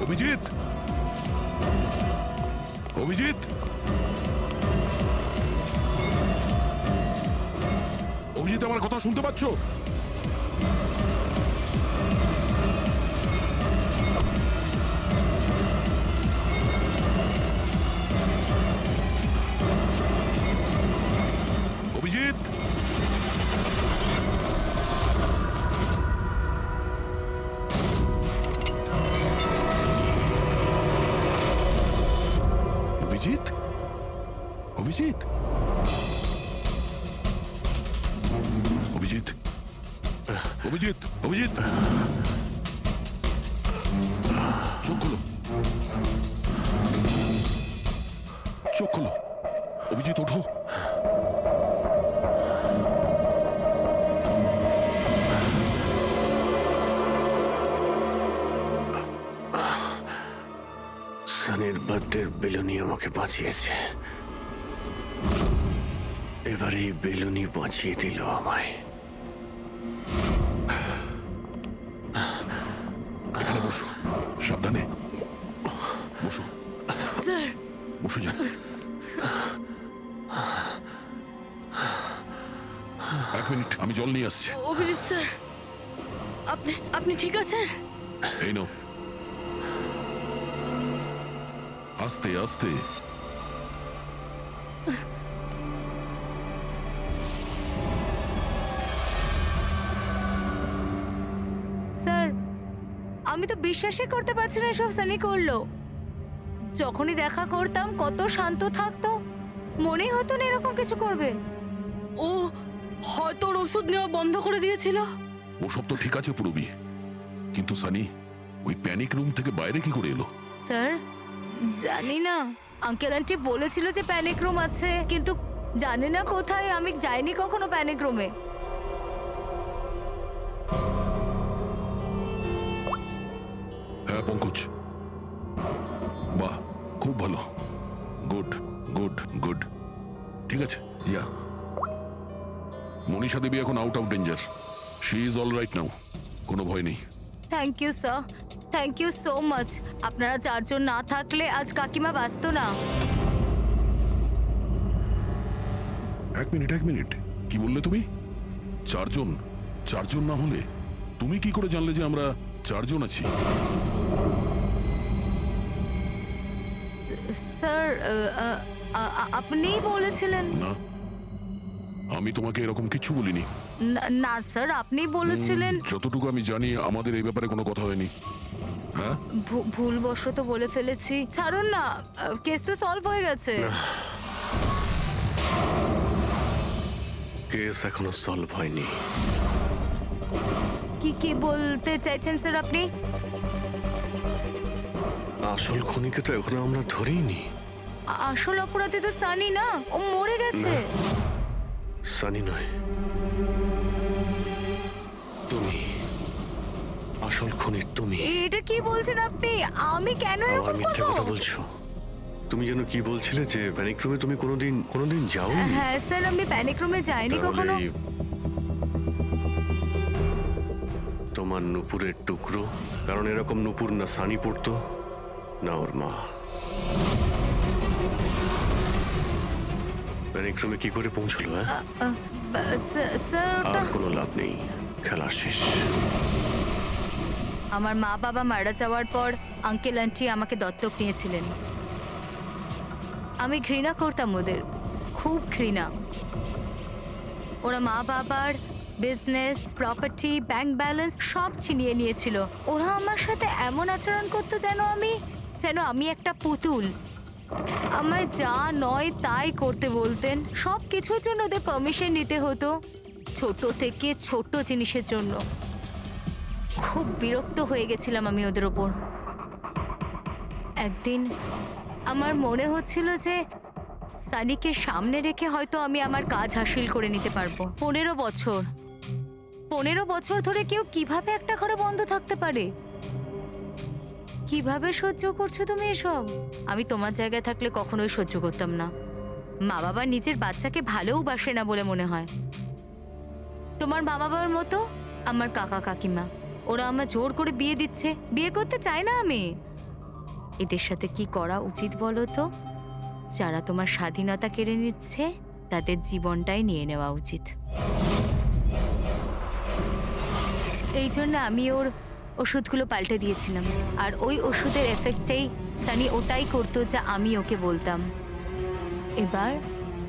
অভিজিৎ, অভিজিৎ, অভিজিৎ, আমার কথা শুনতে পাচ্ছ? অভিজিৎ, অভিজিৎ, অভিজিৎ, অভিজিৎ, অভিজিৎ, অভিজিৎ, চোখ খোলো, চোখ খোলো, অভিজিৎ, ওঠো। সানির বার্থডের বেলুনি আমাকে বাঁচিয়েছে, এবার এই বেলুনি বাঁচিয়ে দিল আমায়। এখানে বসো, সাবধানে বসো। স্যার, বসে যান। এক মিনিট, আমি জল নিয়ে আসছি। অভিজিৎ স্যার, আপনি ঠিক আছেন? এই নাও, আস্তে আস্তে। স্যার, আমি তো বিশ্বাসই করতে পারছি না এসব সানি করলো। যখনই দেখা করতাম কত শান্ত থাকতো, মনেই হতো না এরকম কিছু করবে। ও হয়তো ওর ওষুধ নেওয়া বন্ধ করে দিয়েছিল। ওসব তো ঠিক আছে পুরবি, কিন্তু সানি ওই প্যানিক রুম থেকে বাইরে কি করে এলো? স্যার, জানি না। আঙ্কেল আন্টি বলেছিল যে প্যানিক রুম আছে, কিন্তু জানি না কোথায়। আমি যাইনি কখনো প্যানিক রুমে। হ্যাঁ পঙ্কজ, বাহ, খুব ভালো, গুড গুড গুড। ঠিক আছে, ইয়া, মনীষা দেবী এখন out of danger, she is all right now, কোনো ভয় নেই। Thank you sir, thank you so much. আপনারা চারজন না থাকলে আজ কাকিমা বাঁচতো না। এক মিনিট, এক মিনিট, কি বললে তুমি? চারজন? চারজন না হলে তুমি কি করে জানলে যে আমরা চারজন আছি? স্যার, আপনিই বলেছিলেন। না, আমি তোমাকে এরকম কিছু বলিনি। না স্যার, আপনি বলেছিলেন। যতটুকু আমি জানি আমাদের এই ব্যাপারে কোনো কথা হয়নি। হ্যাঁ, ভুলবশত বলে ফেলেছি, ছাড়ুন না, কেস তো সলভ হয়ে গেছে। কেস এখনো সলভ হয়নি। কি বলতে চাইছেন স্যার আপনি? আসল খুনিকে তো এখনো আমরা ধরিনি। আসল অপরাধী তো সানি না, ও মরে গেছে। সানি নয়, তুমি আসল খুনি। তুমি এটা কি বলছেন আপনি? আমি কেন আবার এরকম মিথ্যে করব? কথা বলছো। তুমি যেন কি বলছিলে যে প্যানিক রুমে তুমি কোনোদিন যাওনি। হ্যাঁ স্যার, আমি প্যানিক রুমে যাইনি কখনো। তাহলে তোমার নুপুরের টুকরো, কারণ এরকম নুপুর না সানি পড়তো না ওর মা। প্যানিক রুমে কি করে পৌঁছলো? স্যার, ওটা আর কোনো লাভ নেই, খেলা শেষ। আমার মা বাবা মারা যাওয়ার পর আঙ্কেল আন্টি আমাকে দত্তক নিয়েছিলেন। আমি ঘৃণা করতাম ওদের, খুব ঘৃণা। ওরা মা বাবার বিজনেস, প্রপার্টি, ব্যাংক ব্যালেন্স সব ছিনিয়ে নিয়েছিল। ওরা আমার সাথে এমন আচরণ করতো যেন আমি একটা পুতুল। আমায় যা নয় তাই করতে বলতেন। সব কিছুর জন্য ওদের পারমিশন নিতে হতো, ছোট থেকে ছোট জিনিসের জন্য। খুব বিরক্ত হয়ে গেছিলাম আমি ওদের ওপর। একদিন আমার মনে হচ্ছিল যে সানিকে সামনে রেখে হয়তো আমি আমার কাজ হাসিল করে নিতে পারবো। 15 বছর ধরে কেউ কিভাবে একটা ঘরে বন্ধ থাকতে পারে? কিভাবে সহ্য করছো তুমি এসব? আমি তোমার জায়গায় থাকলে কখনোই সহ্য করতাম না। মা বাবা নিজের বাচ্চাকে ভালোবাসে না বলে মনে হয়। তোমার মা বাবার মতো আমার কাকা কাকিমা, ওরা আমার জোর করে বিয়ে দিচ্ছে। বিয়ে করতে চাই না আমি, এদের সাথে কি করা উচিত বলো তো? যারা তোমার স্বাধীনতা কেড়ে নিচ্ছে তাদের জীবনটাই নিয়ে নেওয়া উচিত। এই জন্য আমি ওর ওষুধগুলো পাল্টে দিয়েছিলাম, আর ওই ওষুধের এফেক্টেই সানি ওটাই করতো যা আমি ওকে বলতাম। এবার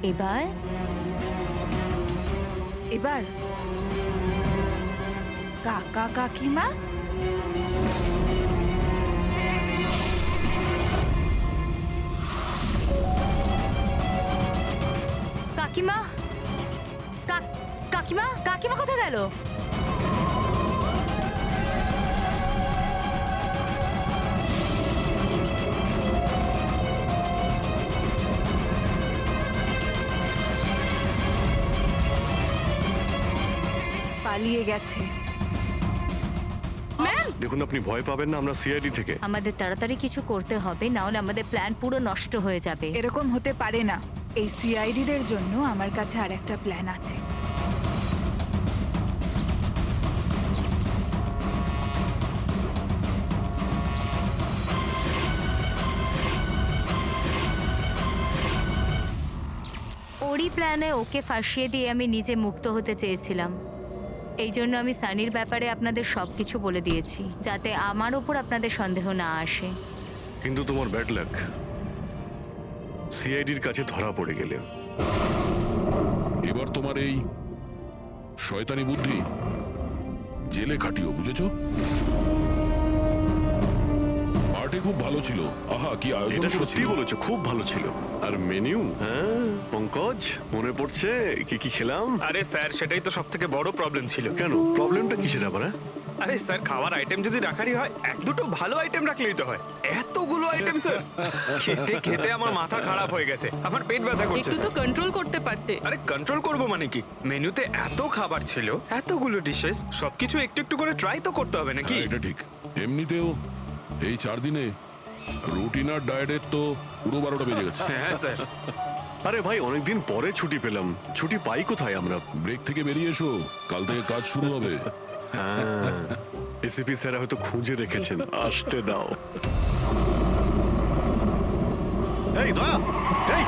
এবার এবার কাকা কাকিমা কাকিমা কাকিমা কাকিমা কোথায় গেল? পালিয়ে গেছে। দেখুন, আপনি ভয় পাবেন না, আমরা সিআইডি থেকে। আমাদের তাড়াতাড়ি কিছু করতে হবে, না হলে আমাদের প্ল্যান পুরো নষ্ট হয়ে যাবে। এরকম হতে পারে না। এই সিআইডিদের জন্য আমার কাছে আর একটা প্ল্যান আছে। ওরই প্ল্যানে ওকে ফাঁসিয়ে দিয়ে আমি নিজে মুক্ত হতে চেয়েছিলাম। এই জন্য আমি সানির ব্যাপারে আপনাদের সবকিছু বলে দিয়েছি, যাতে আমার ওপর আপনাদের সন্দেহ না আসে। কিন্তু তোমার ব্যাড লাক, সিআইডির কাছে ধরা পড়ে গেলে। এবার তোমার এই শয়তানি বুদ্ধি জেলে খাটিও, বুঝেছো? পার্টি খুব ভালো ছিল। আহা, কি আয়োজন এটা সত্যি করেছিল। বলেছো, খুব ভালো ছিল। আর মেনু, হ্যাঁ পঙ্কজ, মনে পড়ছে কি কি খেলাম? আরে স্যার, সেটাই তো সব থেকে বড় প্রবলেম ছিল। কেন, প্রবলেমটা কিসের আবার? হ্যাঁ? আরে স্যার, খাওয়ার আইটেম যদি রাখারই হয়, এক দুটো ভালো আইটেম রাখলেই তো হয়। এতগুলো আইটেম স্যার, খেতে খেতে আমার মাথা খারাপ হয়ে গেছে, আমার পেট ব্যথা করছে একটু তো স্যার। কন্ট্রোল করতে পারতে। আরে কন্ট্রোল করব মানে কি? মেনুতে এত খাবার ছিল, এতগুলো ডিশেস, সবকিছু একটু একটু করে ট্রাই তো করতে হবে নাকি? হ্যাঁ, এটা ঠিক। এমনিতেও এই 4 দিনে রুটিন আর ডায়েটের তো পুরো 12টা বেজে গেছে। হ্যাঁ স্যার। আরে ভাই, অনেকদিন পরে ছুটি পেলাম। ছুটি পাই কোথায় আমরা? ব্রেক থেকে বেরিয়ে এসো, কাল থেকে কাজ শুরু হবে। এসিপি স্যার হয়তো খুঁজে রেখেছেন, আসতে দাও। এই দয়া, এই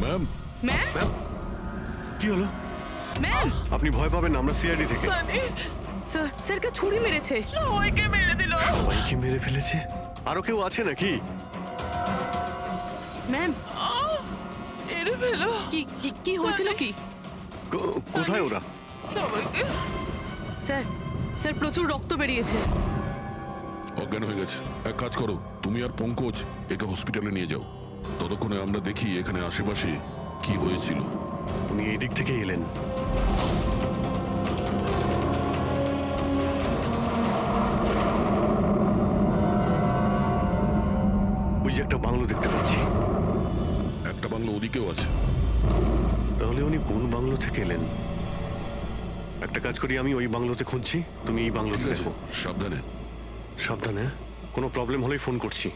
ম্যাম, ম্যাম, কি হলো? ম্যাম, আপনি ভয় পাবেন না, আমরা সিআইডি থেকে। স্যার, স্যারকে ছুরি মেরেছে। সবাইকে মেরে দিল। সবাইকে মেরে ফেলেছে? আরো কেউ আছে নাকি? ম্যাম, মেরে ফেলো কি কি কি হয়েছিল কি? কোথায় ওরা? সবাইকে। স্যার, স্যার প্রচুর রক্ত বেরিয়েছে। অজ্ঞান হয়ে গেছে। এক কাজ করো, তুমি আর পঙ্কজ একে হসপিটালে নিয়ে যাও। ততক্ষণে আমরা দেখি এখানে আশেপাশে কি হয়েছিল। উনি এই দিক থেকে এলেন। ওই যে একটা বাংলো দেখতে পাচ্ছি। একটা বাংলো ওদিকেও আছে। তাহলে উনি কোন বাংলো থেকে এলেন? একটা কাজ করি, আমি ওই বাংলোতে খুঁজছি, তুমি এই বাংলোতে ঠিক আছে, দেখো। সাবধানে। সাবধানে, কোনো প্রবলেম হলেই ফোন করছি।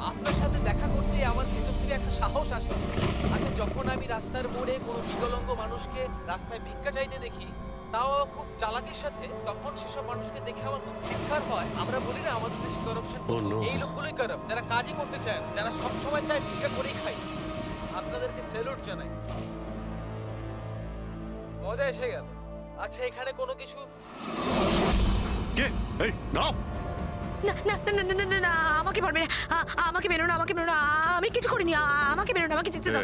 আপনার সাথে দেখা করতে আমার ভিতর থেকে একটা সাহস আসে। আচ্ছা, যখন আমি রাস্তার মোড়ে কোনো বিকলাঙ্গ মানুষকে রাস্তায় ভিক্ষা চাইতে দেখি, তাও খুব চালাকির সাথে, তখন সেসব মানুষকে দেখে আমার খুব চিৎকার হয়। আমরা বলি না আমাদের দেশে করাপশন। Oh no! এই লোকগুলোই কারাপ, যারা কাজই করতে চায় না, যারা সবসময় চায় ভিক্ষা করেই খায়। আপনাদেরকে স্যালুট জানাই। মজা এসে গেল। আচ্ছা, এখানে কোনো কিছু কে? এই দাও। না না না না না না না না আমাকে পারবে না আমাকে মেরো না আমাকে মেরো না আমি কিছু করিনি আমাকে মেরো না আমাকে যেতে দাও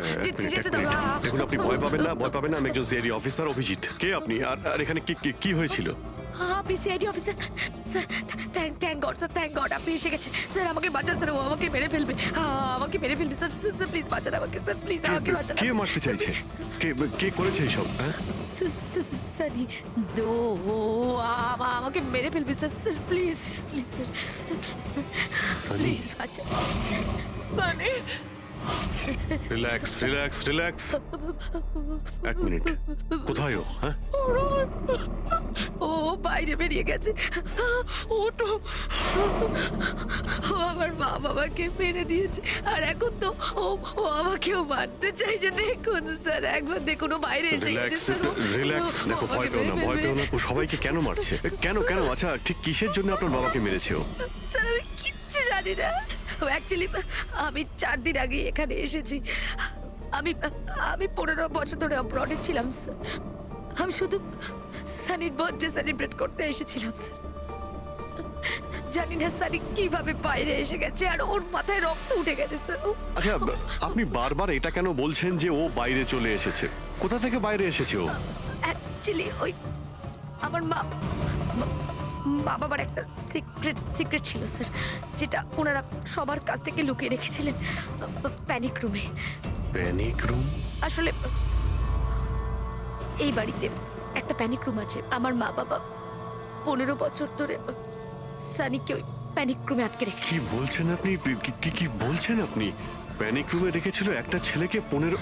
যেতে দাও দেখুন, আপনি ভয় পাবেন না, ভয় পাবেন না। আমি একজন সিআইডি অফিসার, অভিজিৎ। কে আপনি? আর এখানে কি হয়েছিল? আপনি CID officer sir? Thank god sir, thank god আপনি এসে গেছেন স্যার। আমাকে বাঁচান স্যার, ও আমাকে মেরে ফেলবে, আমাকে মেরে ফেলবে স্যার। স্যার প্লিজ বাঁচান আমাকে স্যার, প্লিজ আমাকে বাঁচান। কে মারতে চাইছে? কে করেছে এইসব? হ্যাঁ, সানি ও আমাকে মেরে ফেলবে sir. Sir please please sir, please বাঁচান সানি। Relax relax relax. এক মিনিট, কোথায় ও? হ্যাঁ, ও বাইরে বেরিয়ে গেছে। ও তো ও আমার মা বাবাকে মেরে দিয়েছে, আর এখন তো ও আমাকেও মারতে চাইছে। দেখুন স্যার, একবার দেখুন, ও বাইরে এসে গেছে রিল্যাক্স স্যার। রিল্যাক্স। দেখো, ভয় পেও না, ভয় পেও না। ও সবাইকে কেন মারছে? কেন? আচ্ছা, ঠিক কিসের জন্য আপনার বাবাকে মেরেছে ও? স্যার আমি কিচ্ছু জানি না। অ্যাকচুয়ালি আমি 4 দিন আগে এখানে এসেছি। আমি 15 বছর ধরে অব্রডে ছিলাম স্যার। আমি শুধু সানির বার্থডে সেলিব্রেট করতে এসেছিলাম স্যার। জানি না সানি কিভাবে বাইরে এসে গেছে, আর ওর মাথায় রক্ত উঠে গেছে স্যার। আচ্ছা, আপনি বারবার এটা কেন বলছেন যে ও বাইরে চলে এসেছে? কোথা থেকে বাইরে এসেছে ও? অ্যাকচুয়ালি ওই আমার মা বাবার একটা সিক্রেট ছিল স্যার, যেটা ওনারা সবার কাছ থেকে লুকিয়ে রেখেছিলেন প্যানিক রুমে। Panic room? আসলে এই বাড়িতে একটা প্যানিক রুম আছে। আমার মা বাবা 15 বছর ধরে সানিকে ওই প্যানিক রুমে আটকে রেখে। কি বলছেন আপনি? কি বলছেন আপনি? প্যানিক রুমে রেখেছিল একটা ছেলেকে 15?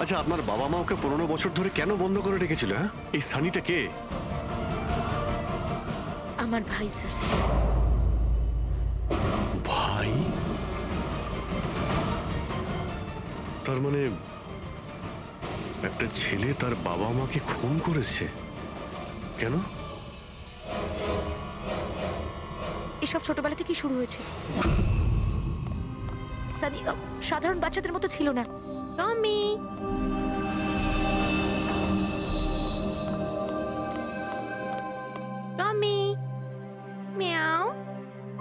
আচ্ছা, আপনার বাবা মা ওকে 15 বছর ধরে কেন বন্ধ করে রেখেছিল? হ্যাঁ, এই সানিটা কে? আমার ভাই স্যার। ভাই? তার মানে একটা ছেলে তার বাবা মাকে খুন করেছে? কেন? এসব ছোটবেলা থেকেই শুরু হয়েছে। সানি সাধারণ বাচ্চাদের মতো ছিল না। টমি, টমি, মিয়াও।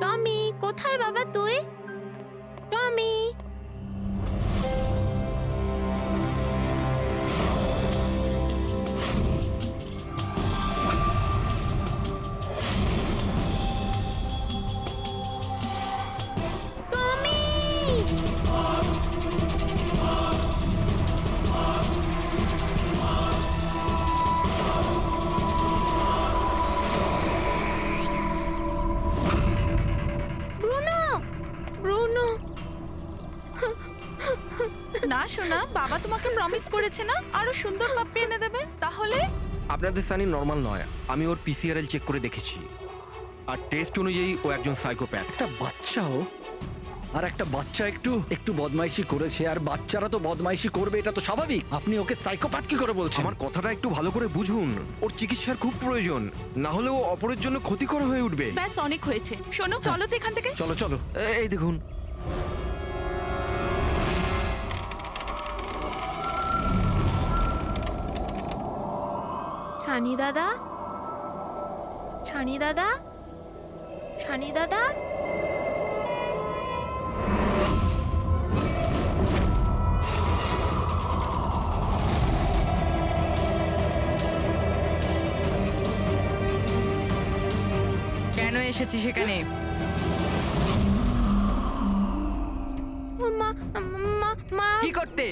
টমি কোথায় বাবা তুই? টমি। না শোনা, বাবা তোমাকে প্রমিস করেছে না আরো সুন্দর পাপ্পি এনে দেবে। তাহলে আপনাদের সানি নর্মাল নয়। আমি ওর পিসিআরএল চেক করে দেখেছি, আর টেস্ট অনুযায়ী ও একজন সাইকোপ্যাথ। একটা বাচ্চাও, আর একটা বাচ্চা একটু বদমাইশি করেছে, আর বাচ্চারা তো বদমাইশি করবে, এটা তো স্বাভাবিক। আপনি ওকে সাইকোপ্যাথ কি করে বলছেন? আমার কথাটা একটু ভালো করে বুঝুন। ওর চিকিৎসার খুব প্রয়োজন, না হলে ও অপরের জন্য ক্ষতিকর হয়ে উঠবে। ব্যাস অনেক হয়েছে। শোনো, চলো তো এখান থেকে। চলো চলো। এই দেখুন, ছানি দাদা, ছানি দাদা, ছানি দাদা। কেন এসেছি সেখানে? মা মা মা কি করতে?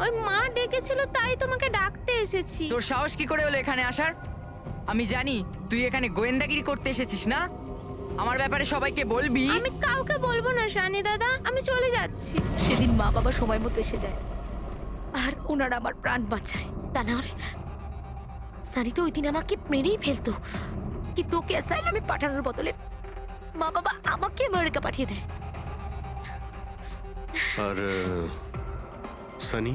ওর মা ডেকেছিল, তাই তোমাকে ডাকতে এসেছি। তোর সাহস কি করে হলো এখানে আসার? আমি জানি তুই এখানে গোয়েন্দাগিরি করতে এসেছিস না। আমার ব্যাপারে সবাইকে বলবি। আমি কাউকে বলবো না শানি দাদা, আমি চলে যাচ্ছি। সেদিন মা বাবা সময় মতো এসে যায়, আর ওনারা আমার প্রাণ বাঁচায়। তা না হলে সানি তো ওই দিন আমাকে মেরেই ফেলতো। কিন্তু ওকে অ্যাসাইলামে পাঠানোর বদলে মা বাবা আমাকে আমেরিকা পাঠিয়ে দেয়। আর সানি?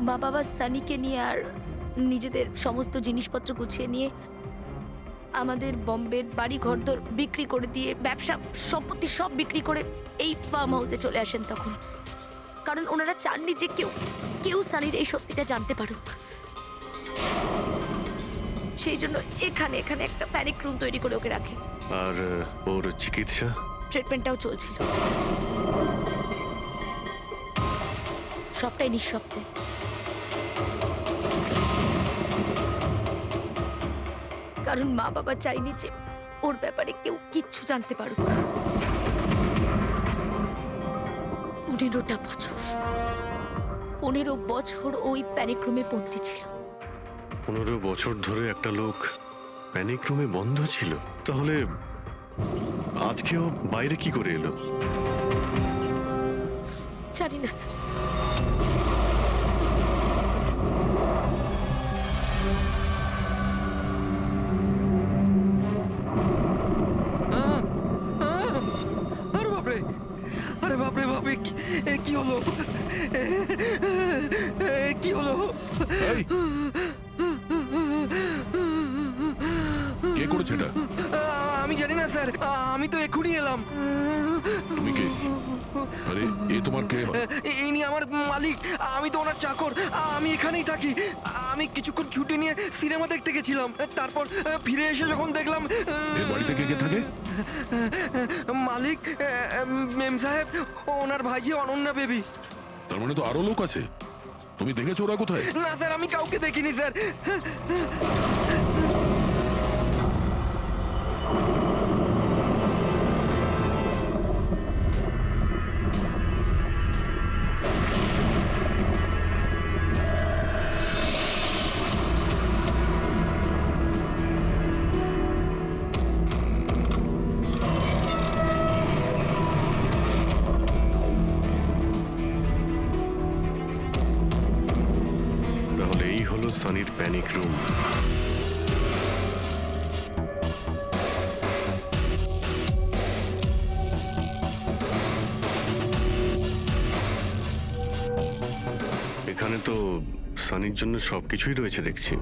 মা বাবা সানিকে নিয়ে আর নিজেদের সমস্ত জিনিসপত্র গুছিয়ে নিয়ে আমাদের বম্বের বাড়ি ঘরদোর বিক্রি করে দিয়ে, ব্যবসা সম্পত্তি সব বিক্রি করে এই ফার্ম হাউসে চলে আসেন তখন। কারণ ওনারা চাননি যে কেউ সানির এই সত্যিটা জানতে পারুক। সেই জন্য এখানে এখানে একটা প্যানিক রুম তৈরি করে ওকে রাখে। আর ওর চিকিৎসা? ট্রিটমেন্টটাও চলছিল, সবটাই নিঃশব্দে। কারণ মা বাবা চাইনি যে ওর ব্যাপারে কেউ কিচ্ছু জানতে পারুক। 15টা বছর, 15 বছর ওই প্যানিক রুমে বন্দি ছিল। 15 বছর ধরে একটা লোক প্যানিক রুমে বন্ধ ছিল, তাহলে আজকেও বাইরে কি করে এলো? জানি না স্যার। আরে বাপরে, আরে বাপরে বাপরে, কি হলো? কি হলো? এই, কে করেছে এটা? আমি জানি না স্যার, আমি তো এক্ষুনি এলাম। তুমি কে? আরে এ তোমার কে হয়? ইনি আমার মালিক, আমি তো ওনার চাকর। আমি এখানেই থাকি। আমি কিছুক্ষণ ছুটি নিয়ে সিনেমা দেখতে গেছিলাম, তারপর ফিরে এসে যখন দেখলাম এ বাড়িতে কে কে থাকে? মালিক, মেম সাহেব, ওনার ভাইজি অনন্যা বেবি। তার মানে তো আরো লোক আছে। তুমি দেখেছো ওরা কোথায়? না স্যার, আমি কাউকে দেখিনি স্যার। তাহলে এই হলো সানির প্যানিক রুম। এখানে তো সানির জন্য সবকিছুই রয়েছে দেখছি।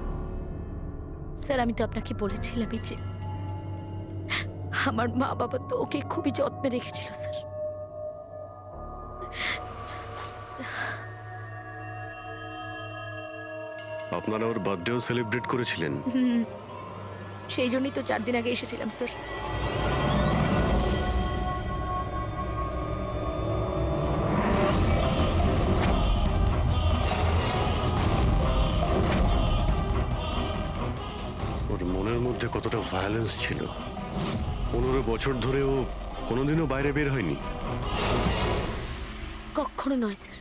স্যার, আমি তো আপনাকে বলেছিলামই যে আমার মা বাবা তো ওকে খুবই যত্নে রেখেছিল স্যার। আপনারা ওর বার্থডেও সেলিব্রেট করেছিলেন? সেই জন্যই তো 4 দিন আগে এসেছিলাম স্যার। ওর মনের মধ্যে কতটা ভায়োলেন্স ছিল। 15 বছর ধরে ও কোনোদিনও বাইরে বের হয়নি। কখনো নয় স্যার।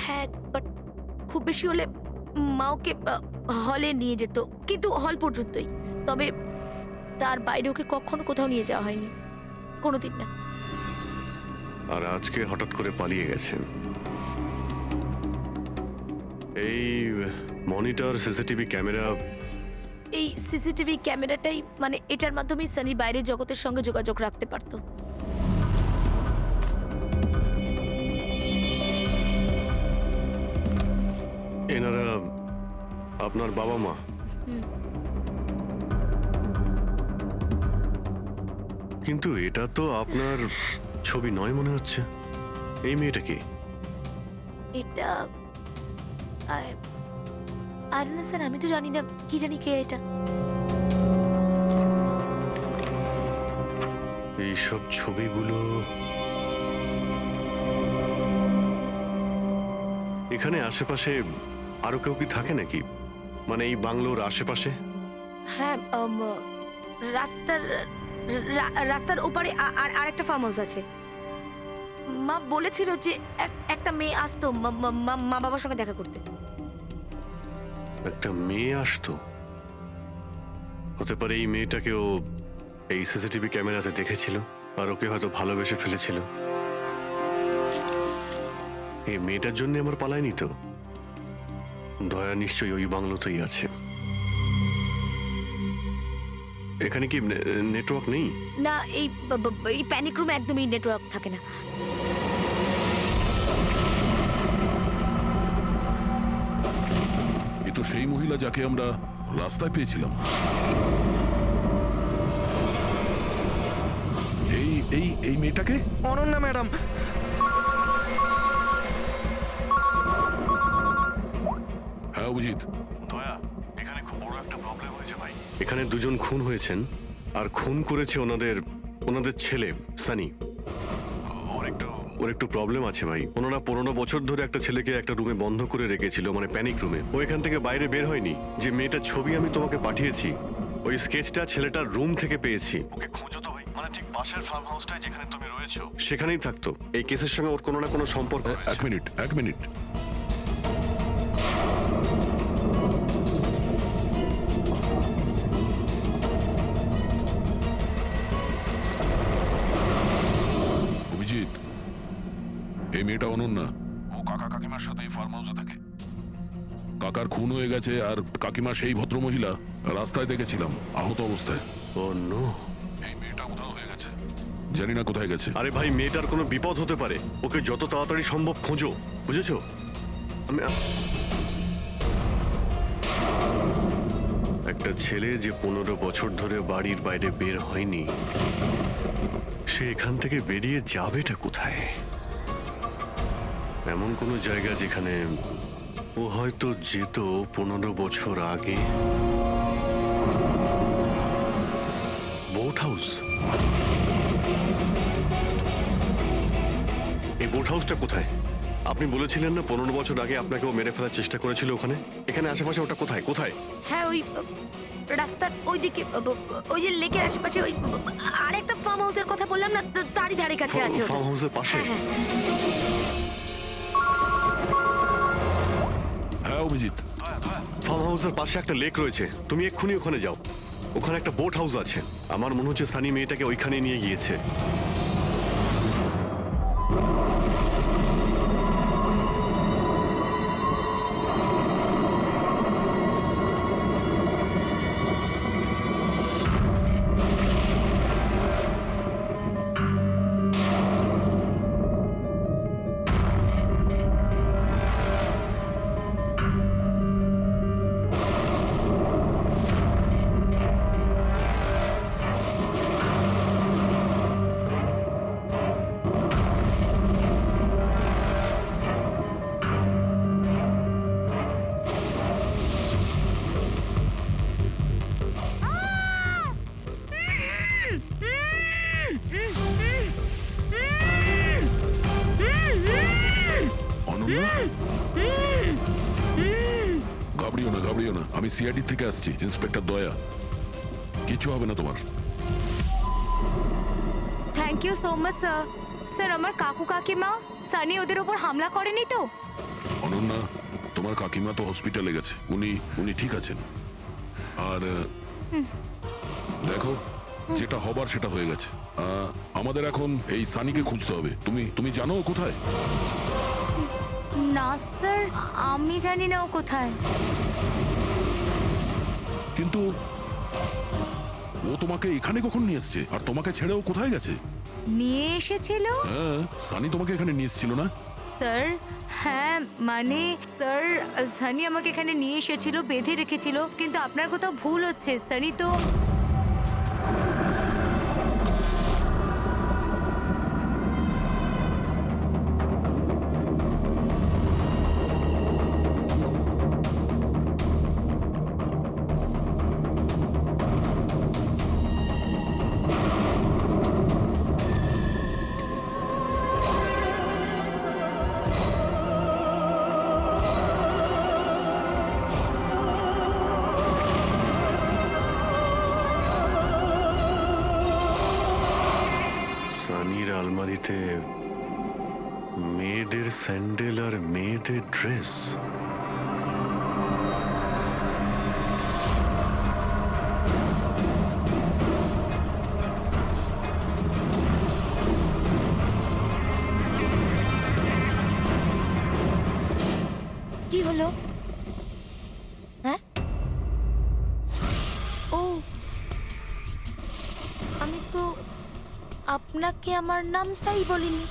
হ্যাঁ, বাট খুব বেশি হলে মা ওকে হলে নিয়ে যেত, কিন্তু হল পর্যন্তই। তবে তার বাইরে ওকে কখনো কোথাও নিয়ে যাওয়া হয়নি, কোনোদিন না। আর আজকে হঠাৎ করে পালিয়ে গেছেন। এই মনিটর, সিসিটিভি ক্যামেরা, এই সিসিটিভি ক্যামেরাটাই মানে এটার মাধ্যমেই সানি বাইরের জগতের সঙ্গে যোগাযোগ রাখতে পারতো। এনারা আপনার বাবা মা? কিন্তু এটা তো আপনার ছবি নয় মনে হচ্ছে। এই মেয়েটা কি? এটা আর না স্যার, আমি তো জানি না, কি জানি কে এটা। এইসব ছবিগুলো এখানে আশেপাশে আরো কেউ কি থাকে নাকি? মানে এই বাংলোর আশেপাশে? হ্যাঁ, রাস্তার ওপারে আর একটা ফার্ম হাউস আছে। মা বলেছিল যে একটা মেয়ে আসতো মা বাবার সঙ্গে দেখা করতে। একটা মেয়ে আসতো? হতে পারে এই মেয়েটাকেও এই সিসিটিভি ক্যামেরাতে দেখেছিল আর ওকে হয়তো ভালোবেসে ফেলেছিল। এই মেয়েটার জন্য আমার পালায়নি তো। দয়া নিশ্চয়ই ওই বাংলোতেই আছে। এখানে কি নেটওয়ার্ক নেই? না, এই প্যানিক রুমে একদমই নেটওয়ার্ক থাকে না। এ তো সেই মহিলা যাকে আমরা রাস্তায় পেয়েছিলাম। এই এই এই মেয়েটাকে? অনন্যা ম্যাডাম। হ্যাঁ অভিজিৎ। দয়া, এখানে খুব বড় একটা এখানে দুজন খুন হয়েছেন, আর খুন করেছে ওনাদের ছেলে সানি। ওর একটু প্রবলেম আছে ভাই। ওনারা 15 বছর ধরে একটা ছেলেকে একটা রুমে বন্ধ করে রেখেছিল, মানে প্যানিক রুমে। ও এখান থেকে বাইরে বের হয়নি। যে মেয়েটার ছবি আমি তোমাকে পাঠিয়েছি, ওই স্কেচটা ছেলেটার রুম থেকে পেয়েছি। ওকে খুঁজো তো ভাই, মানে ঠিক পাশের ফার্ম হাউসটায় যেখানে তুমি রয়েছো সেখানেই থাকতো। এই কেসের সঙ্গে ওর কোনো না কোনো সম্পর্ক রয়েছে। এক মিনিট। অভিজিৎ, এই মেয়েটা অনন্যা। ও কাকা কাকিমার সাথে এই ফার্ম হাউসে থাকে। কাকার খুন হয়ে গেছে, আর কাকিমা সেই ভদ্রমহিলা রাস্তায় দেখেছিলাম আহত অবস্থায়। ও নো, এই মেয়েটা উধাও হয়ে গেছে, জানি না কোথায় গেছে। আরে ভাই, মেয়েটার কোনো বিপদ হতে পারে। ওকে যত তাড়াতাড়ি সম্ভব খোঁজো, বুঝেছো? একটা ছেলে যে 15 বছর ধরে বাড়ির বাইরে বের হয়নি, সে এখান থেকে বেরিয়ে যাবেটা কোথায়? এমন কোনো জায়গা যেখানে ও হয়তো যেত 15 বছর আগে। Boat house. এই বোট হাউসটা কোথায়? আপনি বলেছিলেন না 15 বছর আগে আপনাকে ও মেরে ফেলার চেষ্টা করেছিল ওখানে। এখানে আশেপাশে ওটা কোথায় কোথায়? হ্যাঁ, ওই রাস্তার ওইদিকে, ওই যে লেকের আশেপাশে, ওই আরেকটা ফার্ম হাউসের কথা বললাম না, তারই ধারে কাছে আছে ওটা। ফার্ম হাউসের পাশে? হ্যাঁ। হ্যাঁ অভিজিৎ, ফার্ম হাউসের পাশে একটা লেক রয়েছে, তুমি এক্ষুনি ওখানে যাও। ওখানে একটা বোট হাউস আছে। আমার মনে হচ্ছে সানি মেয়েটাকে ওইখানে নিয়ে গিয়েছে। অনন্যা, ঘাবড়িও না, আমি সিআইডি থেকে আসছি, ইন্সপেক্টর দয়া। কিছু হবে না তোমার। Thank you so much sir. Sir, আমার কাকু কাকিমা সানি ওদের উপর হামলা করেনি তো? অনন্যা, তোমার কাকিমা তো হসপিটালে গেছে, উনি ঠিক আছেন। আর দেখো, যেটা হবার সেটা হয়ে গেছে। আমাদের এখন এই সানিকে খুঁজতে হবে। তুমি জানো ও কোথায়? না স্যার, আমি জানি না ও কোথায়। কিন্তু ও তোমাকে এখানে কখন নিয়ে এসছে, আর তোমাকে ছেড়ে ও কোথায় গেছে? নিয়ে এসেছিল? হ্যাঁ, সানি তোমাকে এখানে নিয়ে এসেছিল না? স্যার, হ্যাঁ মানে স্যার, সানি আমাকে এখানে নিয়ে এসেছিল, বেঁধে রেখেছিল। কিন্তু আপনার কোথাও ভুল হচ্ছে। সানি তো সানির আলমারিতে মেয়েদের স্যান্ডেল আর মেয়েদের ড্রেস। কি হলো? হ্যাঁ? ও, আমি তো আপনাকে আমার নামটাই বলিনি।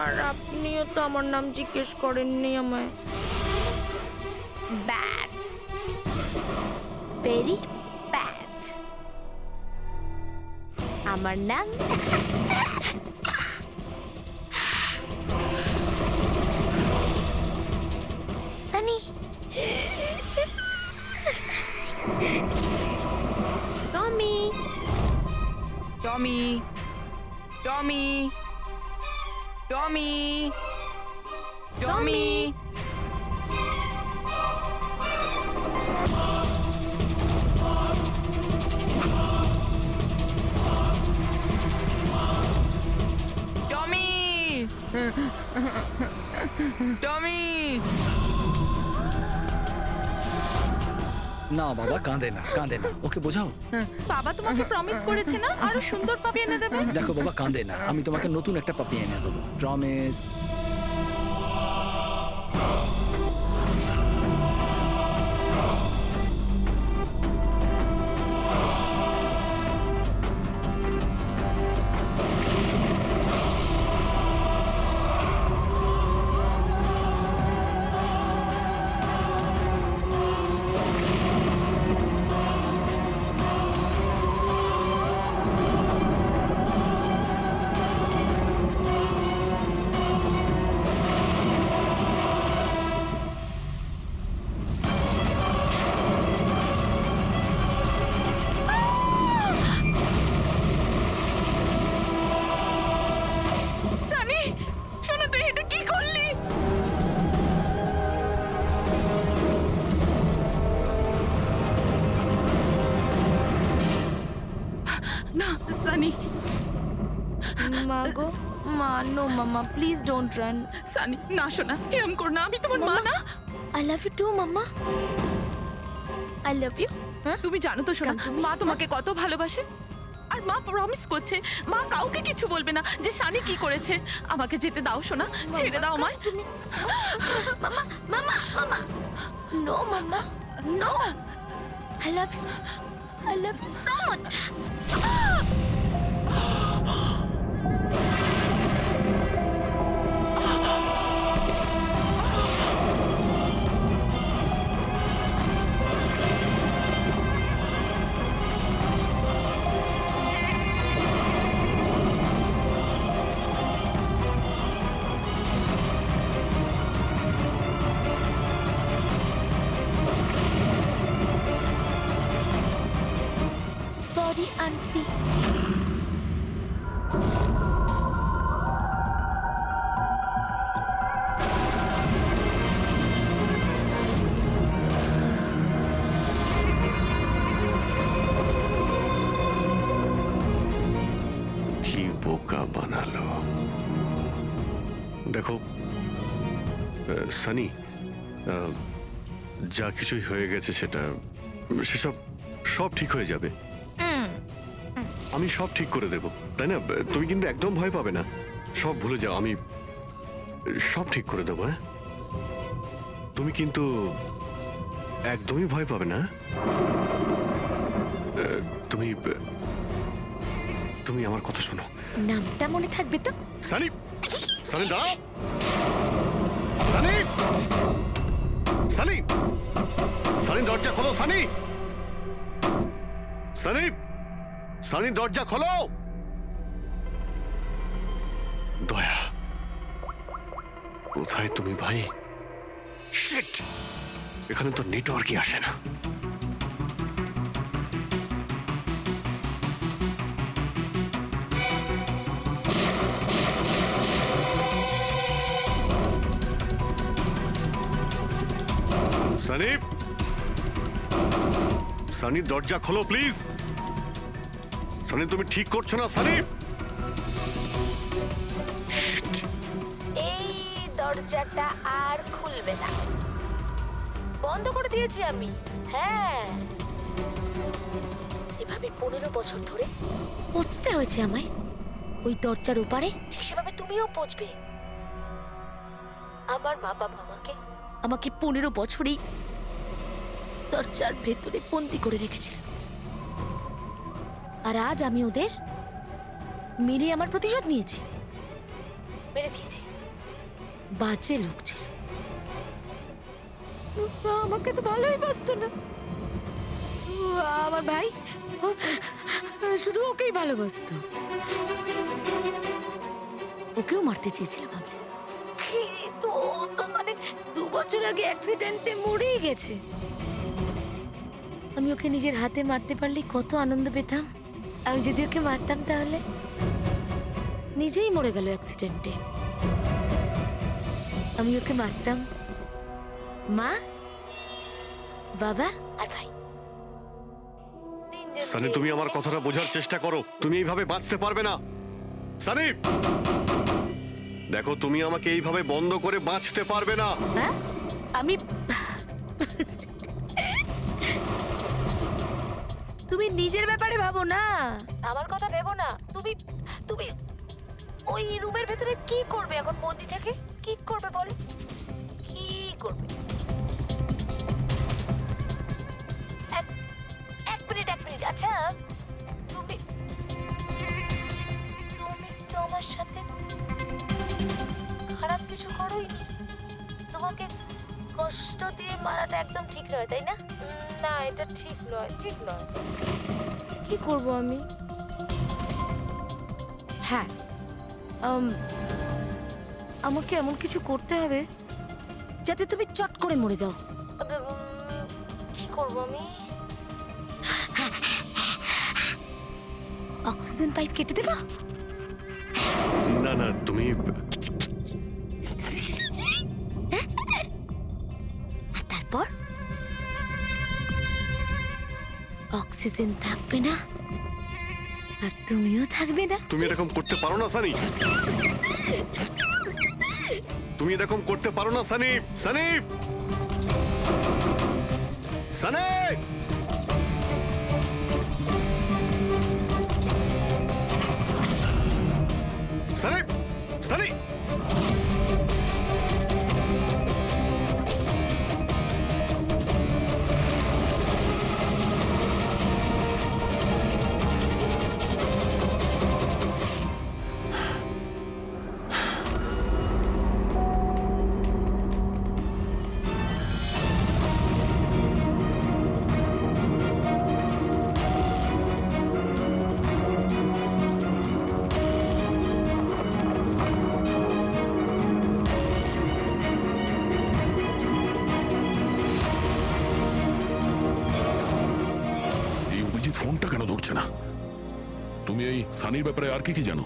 আর আপনিও তো আমার নাম জিজ্ঞেস করেননি আমায়। Bad, very bad. আমার নাম সানি। টমি টমি টমি টমি না বাবা, কাঁদে না, কাঁদে না, ওকে বোঝাও। বাবা তোমাকে প্রমিস করেছে না আরো সুন্দর পাপি এনে দেবে। দেখো বাবা, কাঁদে না, আমি তোমাকে নতুন একটা পাপি এনে দেবো, প্রমিস। সানি শোনো, তুই এটা কি করলি? না সানি, মা গো, মা, no mamma, please don't run. Sunny না শোনা, এরম কর না, আমি তোমার মা না। I love you too mamma, I love you. তুমি জানো তো শোনা, Come to me. মা তোমাকে কত ভালোবাসে। আর মা প্রমিস করছে মা কাউকে কিছু বলবে না যে শানি কি করেছে। আমাকে যেতে দাও শোনা, ছেড়ে দাও আমায়। তুমি mama, mama, mama, no mama, no, I love you, I love you so much. Sorry aunty. কি বোকা বানালো। দেখো সানি, যা কিছুই হয়ে গেছে সেসব সব ঠিক হয়ে যাবে। আমি সব ঠিক করে দেব, তাই না? তুমি কিন্তু একদম ভয় পাবে না, সব ভুলে যাও, আমি সব ঠিক করে দেবো। হ্যাঁ, তুমি কিন্তু একদমই ভয় পাবে না। তুমি তুমি আমার কথা শোনো। নামটা মনে থাকবে তো? সানি, সানি দাঁড়াও। সানি, সানি, সানি দরজা খোলো। সানি, সানি, সানি দরজা খোলো। দয়া, কোথায় তুমি ভাই? শিট, এখানে তো নেটওয়ার্কই আসে না। সানি, সানি দরজা খোলো প্লিজ। সানি, তুমি ঠিক করছো না সানি। এই দরজাটা আর খুলবে না, বন্ধ করে দিয়েছি আমি। হ্যাঁ, এভাবে 15 বছর ধরে পৌঁছতে হয়েছে আমায় ওই দরজার ওপারে, ঠিক সেভাবে তুমিও পৌঁছবে। আমার মা বাবা আমাকে 15 বছরই দরজার ভেতরে বন্দি করে রেখেছিল, আর আজ আমি ওদের মেরে আমার প্রতিশোধ নিয়েছি। মেরে দিয়েছি, বাজে লোক ছিল, আমাকে তো ভালোই বাসতো না। আমার ভাই শুধু ওকেই ভালোবাসতো, ওকেও মারতে চেয়েছিলাম আমি, কিন্তু ও তো মানে 2 বছর আগে অ্যাক্সিডেন্টে মরেই গেছে। আমি ওকে নিজের হাতে মারতে পারলে কত আনন্দ পেতাম। আমি যদি ওকে মারতাম তাহলে নিজেই মরে গেল অ্যাক্সিডেন্টে। আমি ওকে মারতাম। মা, বাবা আর ভাই। সানি, তুমি আমার কথাটা বোঝার চেষ্টা করো। তুমি এইভাবে বাঁচতে পারবে না সানি। দেখো, তুমি আমাকে এইভাবে বন্ধ করে বাঁচতে পারবে না। হ্যাঁ, আমি তুমি নিজের ব্যাপারে ভাবো না, আমার কথা ভেবো না। তুমি তুমি ওই রুমের ভেতরে কি করবে এখন? বন্দি থেকে কি করবে বলো? কি করবে? এক মিনিট। আচ্ছা, তুমি তো আমার সাথে খারাপ কিছু করোইনি। তোমাকে কষ্ট দিয়ে মারাটা একদম ঠিক নয়, তাই না? না, এটা ঠিক নয়। কি করব আমি? হ্যাঁ, আমাকে এমন কিছু করতে হবে যাতে তুমি চট করে মরে যাও। কি করব আমি? অক্সিজেন পাইপ কেটে দেবো? না না, তুমি আর তারপর অক্সিজেন থাকবে না, আর তুমিও থাকবে না। তুমি এরকম করতে পারো না সানি। তুমি এরকম করতে পারো না সানি। সানি, সানি, সানি, সানি। এই অভিজিৎ ফোনটা কেন ধরছে না? তুমি এই সানির ব্যাপারে আর কি কি জানো?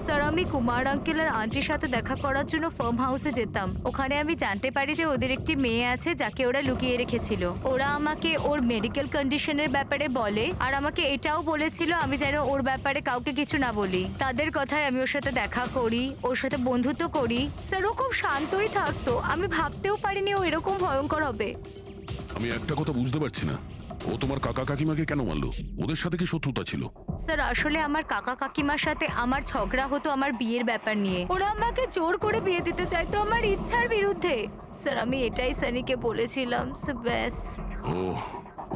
স্যার, আমি কুমার আঙ্কেল আর আন্টির সাথে দেখা করার জন্য ফার্ম হাউসে যেতাম। ওখানে আমি জানতে পারি যে ওদের একটি মেয়ে আছে যাকে ওরা লুকিয়ে রেখেছিল। ওরা আমাকে ওর মেডিকেল কন্ডিশনের ব্যাপারে বলে, আর আমাকে এটাও বলেছিল আমি যেন ওর ব্যাপারে কাউকে কিছু না বলি। তাদের কথায় আমি ওর সাথে দেখা করি, ওর সাথে বন্ধুত্ব করি। স্যার, ও খুব শান্তই থাকতো। আমি ভাবতেও পারিনি ও এরকম ভয়ঙ্কর হবে। আমি একটা কথা বুঝতে পারছি না, ও তোমার কাকা কাকিমাকে কেন মারলো? ওদের সাথে কি শত্রুতা ছিল? স্যার, আসলে আমার কাকা কাকিমার সাথে আমার ঝগড়া হতো আমার বিয়ের ব্যাপার নিয়ে। ওরা আমাকে জোর করে বিয়ে দিতে চাইতো আমার ইচ্ছার বিরুদ্ধে। স্যার, আমি এটাই সানিকে বলেছিলাম। ব্যাস।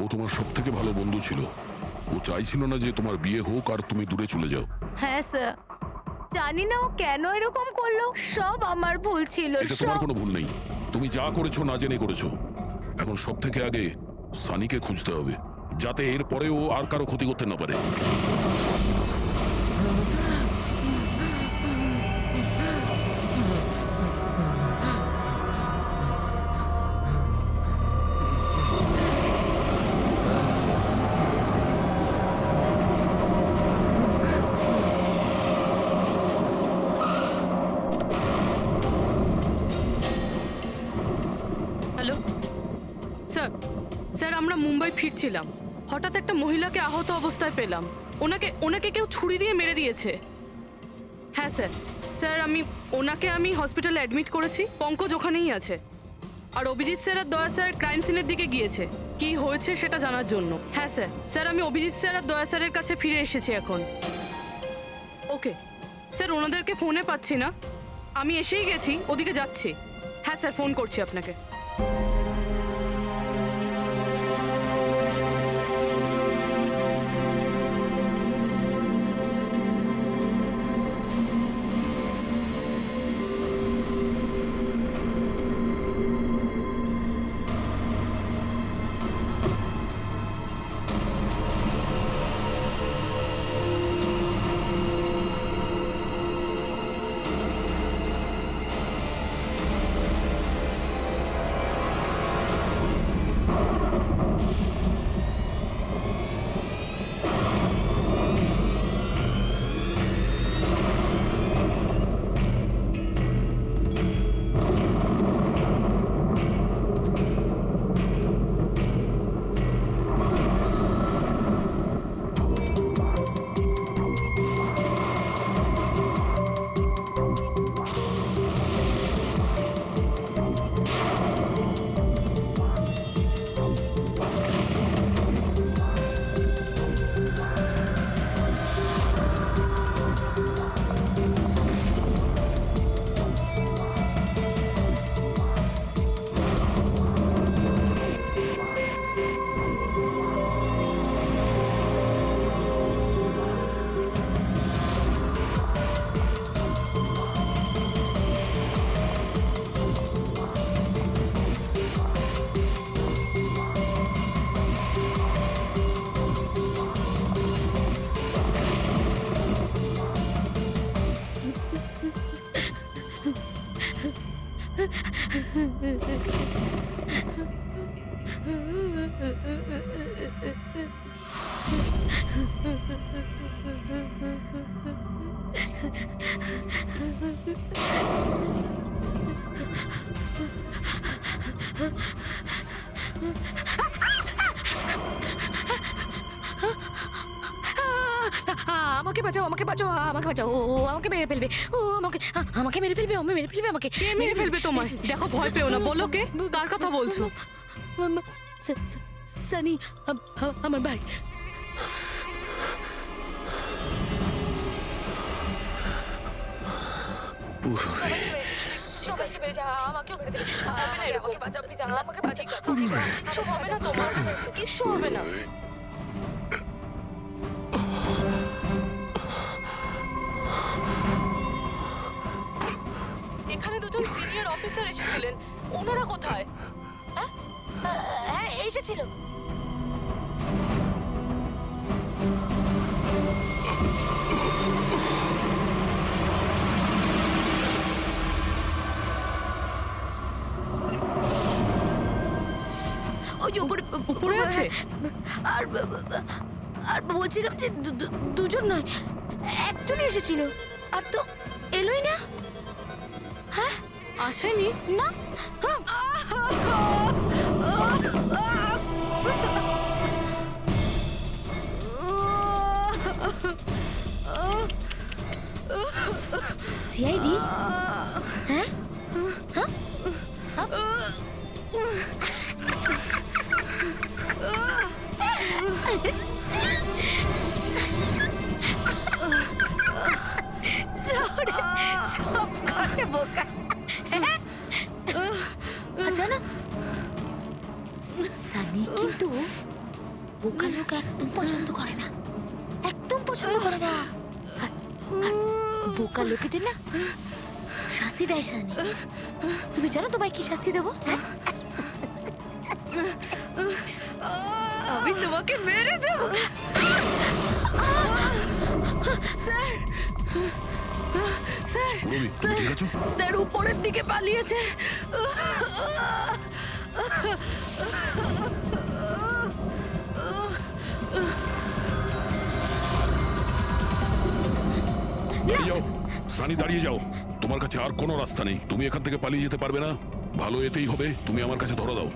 ও তোমার সব থেকে ভালো বন্ধু ছিল। ও চাইছিল না যে তোমার বিয়ে হোক আর তুমি দূরে চলে যাও। হ্যাঁ স্যার, জানি না ও কেন এরকম করলো। সব আমার ভুল ছিল। এটা তোমার কোনো ভুল নেই। তুমি যা করেছো না জেনে করেছো। এখন সব থেকে আগে সানিকে খুঁজতে হবে, যাতে এর পরে ও আর কারো ক্ষতি করতে না পারে। হ্যালো স্যার, আমরা মুম্বাই ফিরছিলাম। হঠাৎ একটা মহিলাকে আহত অবস্থায় পেলাম। ওনাকে কেউ ছুরি দিয়ে মেরে দিয়েছে। হ্যাঁ স্যার, আমি হসপিটালে অ্যাডমিট করেছি। পঙ্কজ ওখানেই আছে। আর অভিজিৎ স্যার আর দয়া স্যার ক্রাইম সিনের দিকে গিয়েছে কি হয়েছে সেটা জানার জন্য। হ্যাঁ স্যার, আমি অভিজিৎ স্যার আর দয়া স্যারের কাছে ফিরে এসেছি এখন। ওকে স্যার, ওনাদেরকে ফোনে পাচ্ছি না। আমি এসেই গেছি, ওদিকে যাচ্ছি। হ্যাঁ স্যার, ফোন করছি আপনাকে। আমাকে বাঁচাও, আমাকে বাঁচাও, আমাকে বাঁচাও। ও আমাকে মেরে ফেলবে, ও আমাকে মেরে ফেলবে, মেরে ফেলবে আমাকে। কে মেরে ফেলবে তোমায়? দেখো, ভয় পেও না। বলো কে, কার কথা বলছো? সানি, আমার ভাই। সবাইকে মেরে যা, আমাকেও মেরে দেবে। আমাকে বাঁচাও, প্লিজ, আমাকে বাঁচাও। কিছু হবে না তোমার, কিছু হবে না। এখানে দুজন সিনিয়র অফিসার এসেছিলেন, ওনারা কোথায়? হ্যাঁ, এসেছিল। ওই যে উপরে উপরে আছে? আর আর বলছিলাম যে দুজন নয়, একজনই এসেছিল, আর তো এলোই না। হ্যাঁ, আসেনি? না। সিআইডি? হ্যাঁ, সব কথা বোকা। জানো, সানি কিন্তু বোকা লোক একদম পছন্দ করে না, একদম পছন্দ করে না। আর বোকা লোকেদের না শাস্তি দেয় সানি। তুমি জানো তোমায় কি শাস্তি দেবো? আমি তোমাকে মেরে দেবো। পুরবি, তুমি ঠিক আছো? স্যার উপরের দিকে পালিয়েছে। দাঁড়িয়ে যাও সানি, দাঁড়িয়ে যাও। তোমার কাছে আর কোনো রাস্তা নেই, তুমি এখান থেকে পালিয়ে যেতে পারবে না। ভালো এতেই হবে, তুমি আমার কাছে ধরা দাও।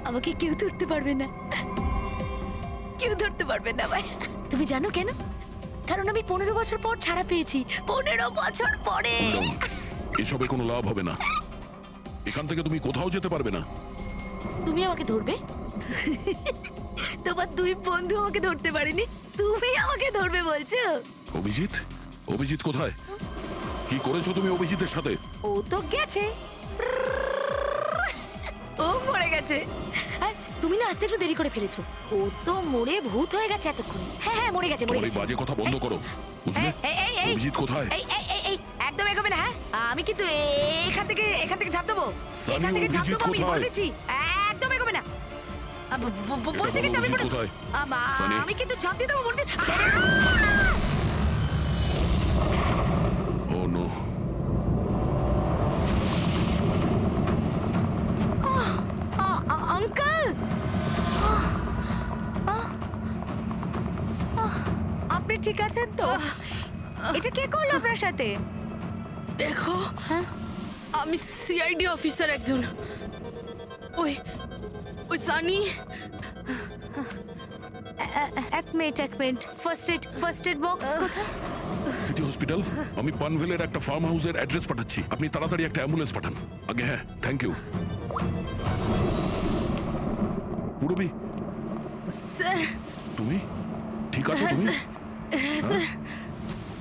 আমাকে কেউ ধরতে পারবে না, কেউ ধরতে পারবে না ভাই। তুমি জানো কেন? কারণ আমি 15 বছর পর ছাড়া পেয়েছি। 15 বছর পরে। Cool down। এসবে কোনো লাভ হবে না, এখান থেকে তুমি কোথাও যেতে পারবে না। তুমি আমাকে ধরবে? তোমার দুই বন্ধু আমাকে ধরতে পারেনি, তুমি আমাকে ধরবে বলছো? অভিজিৎ? অভিজিৎ কোথায়? কি করেছো তুমি অভিজিতের সাথে? ও তো গেছে, ও মরে গেছে। আর তুমি না আসতে একটু দেরি করে ফেলেছো। ও তো মরে ভূত হয়ে গেছে এতক্ষণ। হ্যাঁ হ্যাঁ, মরে গেছে, মরে তোমার এই গেছে। বাজে কথা বন্ধ করো, বুঝলে? অভিজিৎ কোথায়? এই একদম এগোবে না। হ্যাঁ, আমি কিন্তু এখান থেকে ঝাঁপ দেবো। সানি, এখান থেকে ঝাঁপ অভিজিৎ দেবো, আমি কোথায়? বলেছি। একদম এগোবে না। বলছি কিন্তু আমি অভিজিৎ কোথায়? সানি? আমি কিন্তু ঝাঁপ দিয়ে দেবো বলছি। ও নো। আঙ্কেল, আপনি ঠিক আছেন তো? এটা কে করলো আপনার সাথে? দেখো, হ্যাঁ? আমি সিআইডি অফিসার একজন। ওই ওই সানি। এক মিনিট, ফার্স্ট এড বক্স কোথায়? City hospital. আমি পানভেলের একটা ফার্ম হাউসের অ্যাড্রেস পাঠাচ্ছি, আপনি তাড়াতাড়ি একটা অ্যাম্বুলেন্স পাঠান। আগে হ্যাঁ, থ্যাংক ইউ। Purabi, sir. তুমি ঠিক আছো? হ্যাঁ তুমি স্যার, হ্যাঁ স্যার।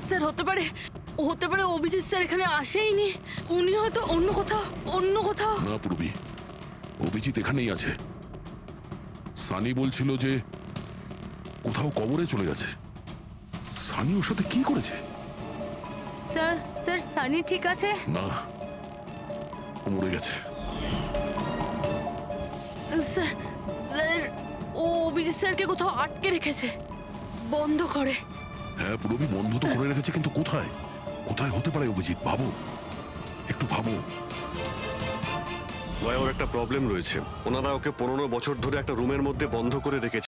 স্যার হতে পারে অভিজিৎ স্যার এখানে আসেইনি, উনি হয়তো অন্য কোথাও। না পুরবি, অভিজিৎ এখানেই আছে। সানি বলছিল যে কোথাও কবরে চলে গেছে। সানি ওর সাথে কি করেছে? স্যার সানি ঠিক আছে? না, ও মরে গেছে। স্যার ও অভিজিৎ স্যারকে কোথাও আটকে রেখেছে, বন্ধ করে। হ্যাঁ পুরবি, বন্ধ তো করে রেখেছে, কিন্তু কোথায়? কোথায় হতে পারে অভিজিৎ? ভাবো, একটু ভাবো। ভাই ওর একটা প্রবলেম রয়েছে। ওনারা ওকে 15 বছর ধরে একটা রুমের মধ্যে বন্ধ করে রেখেছে।